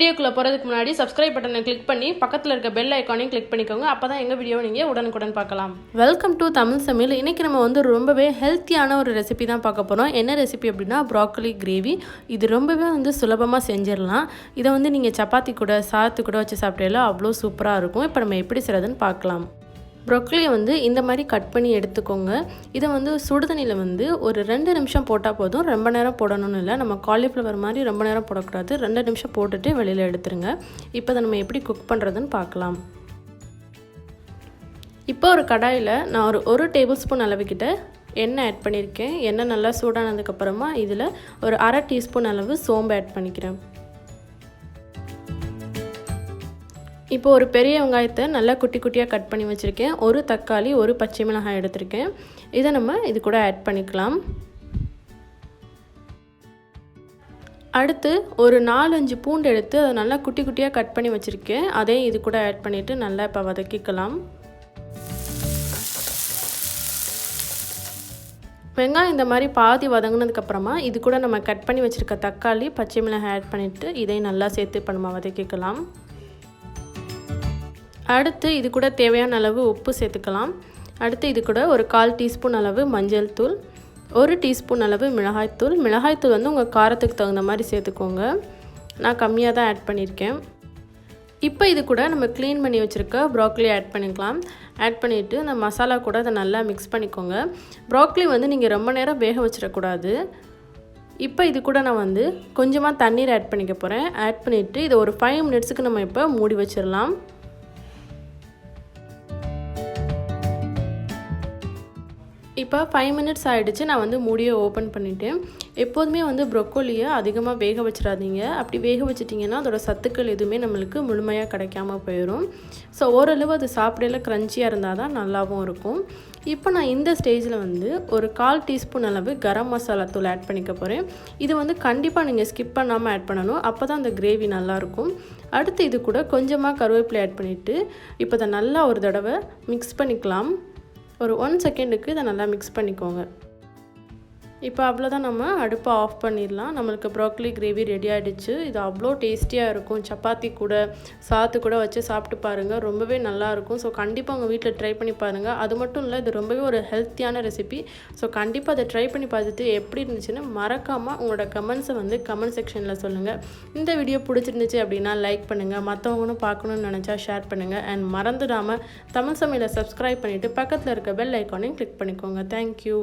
வீடியோக்குள்ள போறதுக்கு முன்னாடி சப்ஸ்கிரைப் பட்டனை கிளிக் பண்ணி பக்கத்துல இருக்க பெல் ஐகானையும் கிளிக் பண்ணிக்கோங்க. அப்பதான் எங்க வீடியோவை நீங்க உடனுக்குடன் பார்க்கலாம். வெல்கம் டு தமிழ் சமையல். இன்னைக்கு நம்ம ரொம்பவே ஹெல்த்தியான ஒரு ரெசிபி தான் பார்க்க போறோம். என்ன ரெசிபி அப்படின்னா ப்ராக்கலி கிரேவி. இது ரொம்பவே சுலபமா செஞ்சிடலாம். இதை நீங்க சப்பாத்தி கூட சாத்து கூட வச்சு சாப்பிட்டீங்களா அவ்வளோ சூப்பரா இருக்கும். இப்போ நம்ம எப்படி செய்யறதுன்னு பார்க்கலாம். ப்ரோக்கலியை இந்த மாதிரி கட் பண்ணி எடுத்துக்கோங்க. இதை சுடுதண்ணியில் ஒரு 2 நிமிஷம் போட்டால் போதும். ரொம்ப நேரம் போடணும்னு இல்லை. நம்ம காலிஃப்ளவர் மாதிரி ரொம்ப நேரம் போடக்கூடாது. 2 நிமிஷம் போட்டுட்டு வெளியில் எடுத்துருங்க. இப்போ அதை நம்ம எப்படி குக் பண்ணுறதுன்னு பார்க்கலாம். இப்போ ஒரு கடாயில் நான் ஒரு டேபிள் ஸ்பூன் அளவுக்கிட்ட எண்ணெய் ஆட் பண்ணியிருக்கேன். எண்ணெய் நல்லா சூடானதுக்கப்புறமா இதில் ஒரு 1/2 டீஸ்பூன் அளவு சோம்பு ஆட் பண்ணிக்கிறேன். இப்போ ஒரு பெரிய வெங்காயத்தை நல்லா குட்டி குட்டியாக கட் பண்ணி வச்சுருக்கேன். ஒரு தக்காளி, ஒரு பச்சை மிளகாய் எடுத்திருக்கேன். இதை நம்ம இது கூட ஆட் பண்ணிக்கலாம். அடுத்து ஒரு 4-5 பூண்டு எடுத்து அதை நல்லா குட்டி குட்டியாக கட் பண்ணி வச்சுருக்கேன். அதையும் இது கூட ஆட் பண்ணிவிட்டு நல்லா இப்போ வதக்கிக்கலாம். வெங்காயம் இந்த மாதிரி பாதி வதங்கினதுக்கப்புறமா இது கூட நம்ம கட் பண்ணி வச்சுருக்க தக்காளி, பச்சை மிளகாய் ஆட் பண்ணிவிட்டு இதையும் நல்லா சேர்த்து இப்போ நம்ம வதக்கிக்கலாம். அடுத்து இது கூட தேவையான அளவு உப்பு சேர்த்துக்கலாம். அடுத்து இது கூட ஒரு 1/4 டீஸ்பூன் அளவு மஞ்சள் தூள், 1 டீஸ்பூன் அளவு மிளகாய்த்தூள். மிளகாய்த்தூள் உங்கள் காரத்துக்கு தகுந்த மாதிரி சேர்த்துக்கோங்க. நான் கம்மியாக தான் ஆட் பண்ணியிருக்கேன். இப்போ இது கூட நம்ம க்ளீன் பண்ணி வச்சுருக்க ப்ராக்கலி ஆட் பண்ணிக்கலாம். ஆட் பண்ணிவிட்டு அந்த மசாலா கூட அதை நல்லா மிக்ஸ் பண்ணிக்கோங்க. ப்ராக்கலி நீங்கள் ரொம்ப நேரம் வேக வச்சிடக்கூடாது. இப்போ இது கூட நான் கொஞ்சமாக தண்ணீர் ஆட் பண்ணிக்க போகிறேன். ஆட் பண்ணிவிட்டு இதை ஒரு 5 மினிட்ஸுக்கு நம்ம இப்போ மூடி வச்சிடலாம். இப்போ 5 மினிட்ஸ் ஆகிடுச்சு. நான் மூடியை ஓப்பன் பண்ணிவிட்டேன். எப்போதுமே ப்ரொக்கோலியை அதிகமாக வேக வச்சிடாதீங்க. அப்படி வேக வச்சிட்டிங்கன்னா அதோட சத்துக்கள் எதுவுமே நம்மளுக்கு முழுமையாக கிடைக்காம போயிடும். ஸோ ஓரளவு அது சாப்பிடல க்ரன்ச்சியாக இருந்தால் தான் நல்லாவும் இருக்கும். இப்போ நான் இந்த ஸ்டேஜில் ஒரு 1/4 டீஸ்பூன் அளவு கரம் மசாலா தூள் ஆட் பண்ணிக்க போகிறேன். இது கண்டிப்பாக நீங்கள் ஸ்கிப் பண்ணாமல் ஆட் பண்ணணும். அப்போ தான் அந்த கிரேவி நல்லாயிருக்கும். அடுத்து இது கூட கொஞ்சமாக கருவேப்பிலை ஆட் பண்ணிவிட்டு இப்போ அதை நல்லா ஒரு தடவை மிக்ஸ் பண்ணிக்கலாம். ஒரு 1 செகண்டுக்கு இதை நல்லா மிக்ஸ் பண்ணிக்கோங்க. இப்போ அவ்வளோதான், நம்ம அடுப்பை ஆஃப் பண்ணிடலாம். நம்மளுக்கு ப்ராக்கலி கிரேவி ரெடி ஆகிடுச்சு. இது அவ்வளோ டேஸ்டியாக இருக்கும். சப்பாத்தி கூட சாத்து கூட வச்சு சாப்பிட்டு பாருங்கள். ரொம்பவே நல்லாயிருக்கும். ஸோ கண்டிப்பாக உங்கள் வீட்டில் ட்ரை பண்ணி பாருங்கள். அது மட்டும் இல்லை, இது ரொம்பவே ஒரு ஹெல்த்தியான ரெசிபி. ஸோ கண்டிப்பாக அதை ட்ரை பண்ணி பார்த்துட்டு எப்படி இருந்துச்சுன்னு மறக்காமல் உங்களோட கமெண்ட்ஸை கமெண்ட் செக்ஷனில் சொல்லுங்கள். இந்த வீடியோ பிடிச்சிருந்துச்சு அப்படின்னா லைக் பண்ணுங்கள். மற்றவங்களும் பார்க்கணுன்னு நினச்சா ஷேர் பண்ணுங்கள். அண்ட் மறந்துடாமல் தமிழ் சமையலை சப்ஸ்கிரைப் பண்ணிவிட்டு பக்கத்தில் இருக்க பெல் ஐக்கானையும் கிளிக் பண்ணிக்கோங்க. தேங்க்யூ.